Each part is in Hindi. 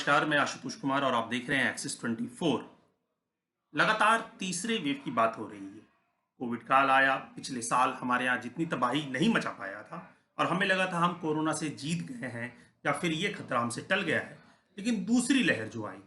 नमस्कार, मैं आशुतोष कुमार और आप देख रहे हैं एक्सिस 24। लगातार तीसरे वेव की बात हो रही है। कोविड काल आया, पिछले साल हमारे यहाँ जितनी तबाही नहीं मचा पाया था और हमें लगा था हम कोरोना से जीत गए हैं या फिर ये खतरा हमसे टल गया है। लेकिन दूसरी लहर जो आई,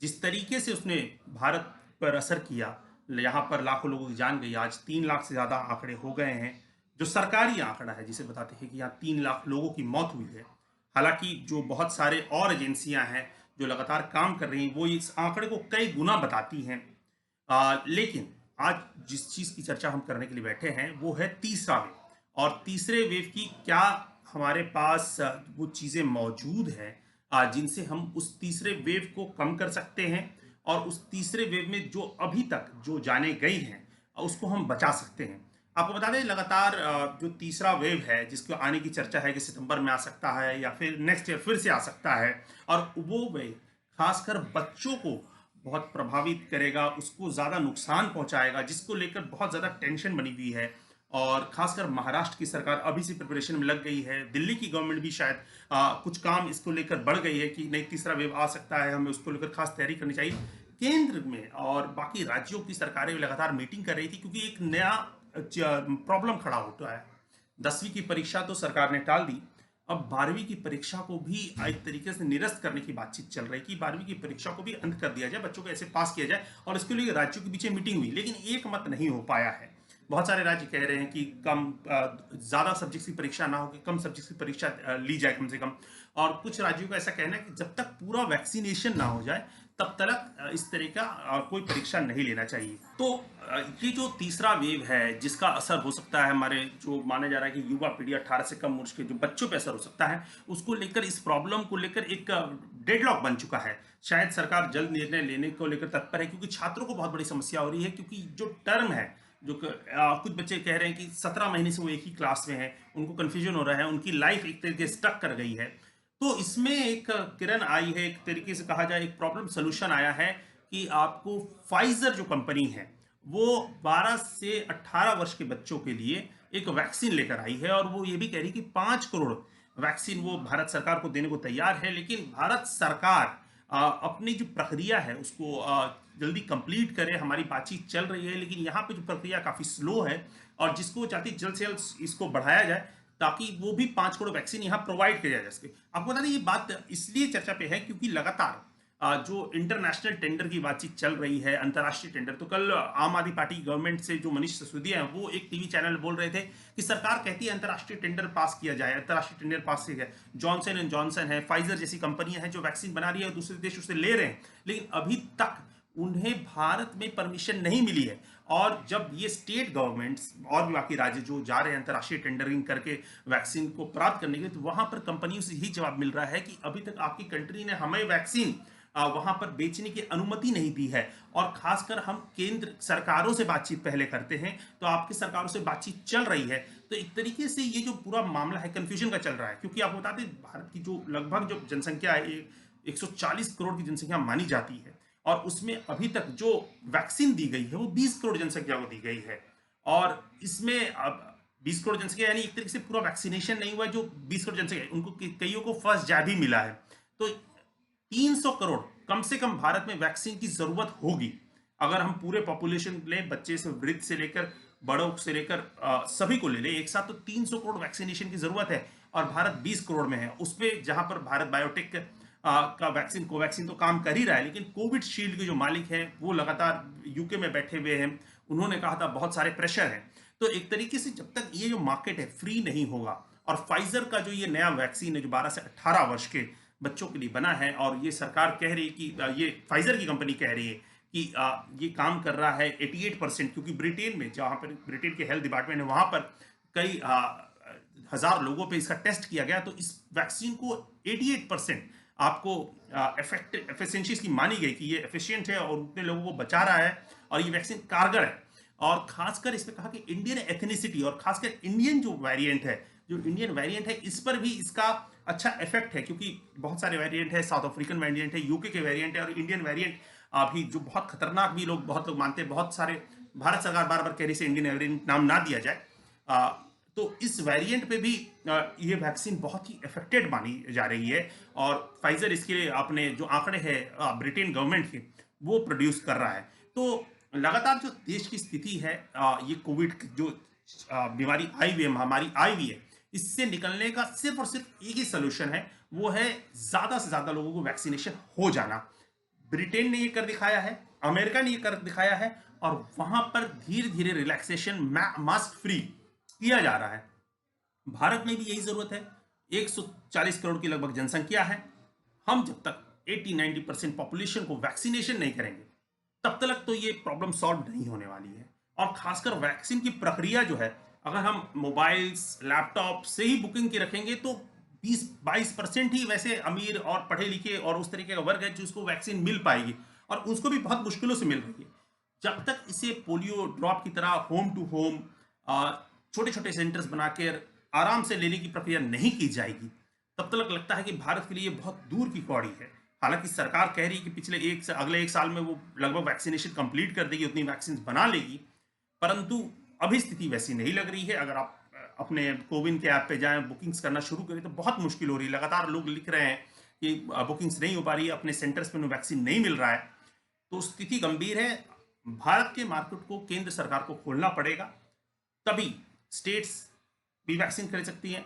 जिस तरीके से उसने भारत पर असर किया, यहाँ पर लाखों लोगों की जान गई। आज 3 लाख से ज़्यादा आंकड़े हो गए हैं। जो सरकारी आंकड़ा है जिसे बताते हैं कि यहाँ 3 लाख लोगों की मौत हुई है। हालांकि जो बहुत सारे और एजेंसियां हैं जो लगातार काम कर रही हैं, वो इस आंकड़े को कई गुना बताती हैं। लेकिन आज जिस चीज़ की चर्चा हम करने के लिए बैठे हैं वो है तीसरा वेव। और तीसरे वेव की क्या हमारे पास वो चीज़ें मौजूद हैं जिनसे हम उस तीसरे वेव को कम कर सकते हैं और उस तीसरे वेव में जो अभी तक जो जाने गई हैं उसको हम बचा सकते हैं। आपको बता दें, लगातार जो तीसरा वेव है जिसको आने की चर्चा है कि सितंबर में आ सकता है या फिर नेक्स्ट ईयर फिर से आ सकता है, और वो वेव खासकर बच्चों को बहुत प्रभावित करेगा, उसको ज़्यादा नुकसान पहुंचाएगा, जिसको लेकर बहुत ज़्यादा टेंशन बनी हुई है। और खासकर महाराष्ट्र की सरकार अभी से प्रिपरेशन में लग गई है। दिल्ली की गवर्नमेंट भी शायद कुछ काम इसको लेकर बढ़ गई है कि नहीं, तीसरा वेव आ सकता है, हमें उसको लेकर खास तैयारी करनी चाहिए। केंद्र में और बाकी राज्यों की सरकारें लगातार मीटिंग कर रही थी क्योंकि एक नया प्रॉब्लम खड़ा होता है। 10वीं की परीक्षा तो सरकार ने टाल दी, अब 12वीं की परीक्षा को भी एक तरीके से निरस्त करने की बातचीत चल रही है कि 12वीं की परीक्षा को भी अंत कर दिया जाए, बच्चों को ऐसे पास किया जाए। और इसके लिए राज्यों के बीच मीटिंग हुई, लेकिन एक मत नहीं हो पाया है। बहुत सारे राज्य कह रहे हैं कि कम ज़्यादा सब्जेक्ट्स की परीक्षा ना हो, कि कम सब्जेक्ट्स की परीक्षा ली जाए कम से कम। और कुछ राज्यों का ऐसा कहना है कि जब तक पूरा वैक्सीनेशन ना हो जाए तब तक इस तरह का कोई परीक्षा नहीं लेना चाहिए। तो ये जो तीसरा वेव है जिसका असर हो सकता है हमारे, जो माना जा रहा है कि युवा पीढ़ी 18 से कम उम्र के जो बच्चों पे असर हो सकता है, उसको लेकर, इस प्रॉब्लम को लेकर एक डेडलॉक बन चुका है। शायद सरकार जल्द निर्णय लेने को लेकर तत्पर है क्योंकि छात्रों को बहुत बड़ी समस्या हो रही है। क्योंकि जो टर्म है, जो कुछ बच्चे कह रहे हैं कि 17 महीने से वो एक ही क्लास में है, उनको कन्फ्यूजन हो रहा है, उनकी लाइफ एक तरीके से स्टक कर गई है। तो इसमें एक किरण आई है, एक तरीके से कहा जाए एक प्रॉब्लम सोल्यूशन आया है कि आपको फाइजर जो कंपनी है वो 12 से 18 वर्ष के बच्चों के लिए एक वैक्सीन लेकर आई है। और वो ये भी कह रही है कि 5 करोड़ वैक्सीन वो भारत सरकार को देने को तैयार है। लेकिन भारत सरकार अपनी जो प्रक्रिया है उसको जल्दी कंप्लीट करे। हमारी बातचीत चल रही है, लेकिन यहाँ पे जो प्रक्रिया काफ़ी स्लो है और जिसको चाहती जल्द से जल्द इसको बढ़ाया जाए ताकि वो भी 5 करोड़ वैक्सीन यहाँ प्रोवाइड किया जा सके। आपको बता दें, ये बात इसलिए चर्चा पे है क्योंकि लगातार जो इंटरनेशनल टेंडर की बातचीत चल रही है, अंतर्राष्ट्रीय टेंडर। तो कल आम आदमी पार्टी गवर्नमेंट से जो मनीष सिसोदिया हैं वो एक टीवी चैनल बोल रहे थे कि सरकार कहती है अंतर्राष्ट्रीय टेंडर पास किया जाए, अंतर्राष्ट्रीय टेंडर पास किया जाए। जॉनसन एंड जॉनसन है, फाइजर जैसी कंपनियां हैं जो वैक्सीन बना रही है और दूसरे देश उससे ले रहे हैं, लेकिन अभी तक उन्हें भारत में परमिशन नहीं मिली है। और जब ये स्टेट गवर्नमेंट्स और भी बाकी राज्य जो जा रहे हैं अंतर्राष्ट्रीय टेंडरिंग करके वैक्सीन को प्राप्त करने के लिए, तो वहां पर कंपनियों से यही जवाब मिल रहा है कि अभी तक आपकी कंट्री ने हमें वैक्सीन वहां पर बेचने की अनुमति नहीं दी है। और खासकर हम केंद्र सरकारों से बातचीत पहले करते हैं, तो आपकी सरकारों से बातचीत चल रही है। तो एक तरीके से ये जो पूरा मामला है कंफ्यूजन का चल रहा है। क्योंकि आपको बताते हैं भारत की जो लगभग जो जनसंख्या है, 140 करोड़ की जनसंख्या मानी जाती है, और उसमें अभी तक जो वैक्सीन दी गई है वो 20 करोड़ जनसंख्या को दी गई है। और इसमें अब 20 करोड़ जनसंख्या यानी एक तरीके से पूरा वैक्सीनेशन नहीं हुआ। जो 20 करोड़ जनसंख्या उनको कईयों को फर्स्ट जैब ही मिला है। तो 300 करोड़ कम से कम भारत में वैक्सीन की जरूरत होगी अगर हम पूरे पॉपुलेशन लें, बच्चे से वृद्ध से लेकर बड़ों से लेकर सभी को ले लें एक साथ, तो 300 करोड़ वैक्सीनेशन की जरूरत है। और भारत 20 करोड़ में है। उसपे जहां पर भारत बायोटेक का वैक्सीन कोवैक्सीन तो काम कर ही रहा है, लेकिन कोविड शील्ड के जो मालिक हैं वो लगातार यूके में बैठे हुए हैं। उन्होंने कहा था बहुत सारे प्रेशर हैं। तो एक तरीके से जब तक ये जो मार्केट है फ्री नहीं होगा, और फाइजर का जो ये नया वैक्सीन है जो 12 से 18 वर्ष के बच्चों के लिए बना है, और ये सरकार कह रही है कि ये फाइजर की कंपनी कह रही है कि ये काम कर रहा है 88%। क्योंकि ब्रिटेन में, जहाँ पर ब्रिटेन के हेल्थ डिपार्टमेंट है, वहाँ पर कई हजार लोगों पे इसका टेस्ट किया गया, तो इस वैक्सीन को 88% आपको एफिशिएंसी इसकी मानी गई कि ये एफिशिएंट है और उतने लोगों को बचा रहा है और ये वैक्सीन कारगर है। और खासकर इसमें कहा कि इंडियन एथनिसिटी और खासकर इंडियन जो वेरिएंट है, जो इंडियन वेरिएंट है, इस पर भी इसका अच्छा इफेक्ट है। क्योंकि बहुत सारे वेरिएंट है, साउथ अफ्रीकन वेरिएंट है, यूके के वेरिएंट है और इंडियन वेरिएंट भी जो बहुत खतरनाक भी बहुत लोग मानते हैं। बहुत सारे भारत सरकार बार बार कह रही है इंडियन वेरिएंट नाम ना दिया जाए। तो इस वेरिएंट पे भी ये वैक्सीन बहुत ही इफेक्टेड मानी जा रही है। और फाइजर इसके लिए अपने जो आंकड़े हैं ब्रिटेन गवर्नमेंट के, वो प्रोड्यूस कर रहा है। तो लगातार जो देश की स्थिति है, ये कोविड की जो बीमारी आई हुई है, महामारी आई हुई है, इससे निकलने का सिर्फ और सिर्फ एक ही सोल्यूशन है, वो है ज्यादा से ज्यादा लोगों को वैक्सीनेशन हो जाना। ब्रिटेन ने ये कर दिखाया है, अमेरिका ने ये कर दिखाया है, और वहां पर धीरे धीरे रिलैक्सेशन मास्क फ्री किया जा रहा है। भारत में भी यही जरूरत है। 140 करोड़ की लगभग जनसंख्या है। हम जब तक 80-90% पॉपुलेशन को वैक्सीनेशन नहीं करेंगे, तब तक तो ये प्रॉब्लम सॉल्व नहीं होने वाली है। और खासकर वैक्सीन की प्रक्रिया जो है, अगर हम मोबाइल्स लैपटॉप से ही बुकिंग की रखेंगे तो 20-22% ही वैसे अमीर और पढ़े लिखे और उस तरीके का वर्ग है जिसको वैक्सीन मिल पाएगी, और उसको भी बहुत मुश्किलों से मिल रही है। जब तक इसे पोलियो ड्रॉप की तरह होम टू होम छोटे छोटे सेंटर्स बनाकर आराम से लेने की प्रक्रिया नहीं की जाएगी, तब तक लगता है कि भारत के लिए बहुत दूर की कौड़ी है। हालांकि सरकार कह रही है कि अगले एक साल में वो लगभग वैक्सीनेशन कंप्लीट कर देगी, उतनी वैक्सीन बना लेगी, परंतु अभी स्थिति वैसी नहीं लग रही है। अगर आप अपने कोविन के ऐप पे जाएं, बुकिंग्स करना शुरू करें, तो बहुत मुश्किल हो रही है। लगातार लोग लिख रहे हैं कि बुकिंग्स नहीं हो पा रही है, अपने सेंटर्स पे वैक्सीन नहीं मिल रहा है। तो स्थिति गंभीर है। भारत के मार्केट को केंद्र सरकार को खोलना पड़ेगा, तभी स्टेट्स भी वैक्सीन खरीद सकती हैं।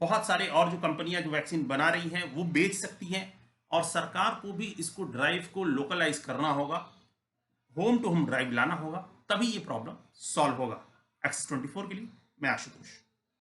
बहुत सारे और जो कंपनियां जो वैक्सीन बना रही हैं वो बेच सकती हैं, और सरकार को भी इसको ड्राइव को लोकलाइज करना होगा, होम टू होम ड्राइव लाना होगा, तभी ये प्रॉब्लम सॉल्व होगा। एक्सेस 24 के लिए मैं आशुतोष।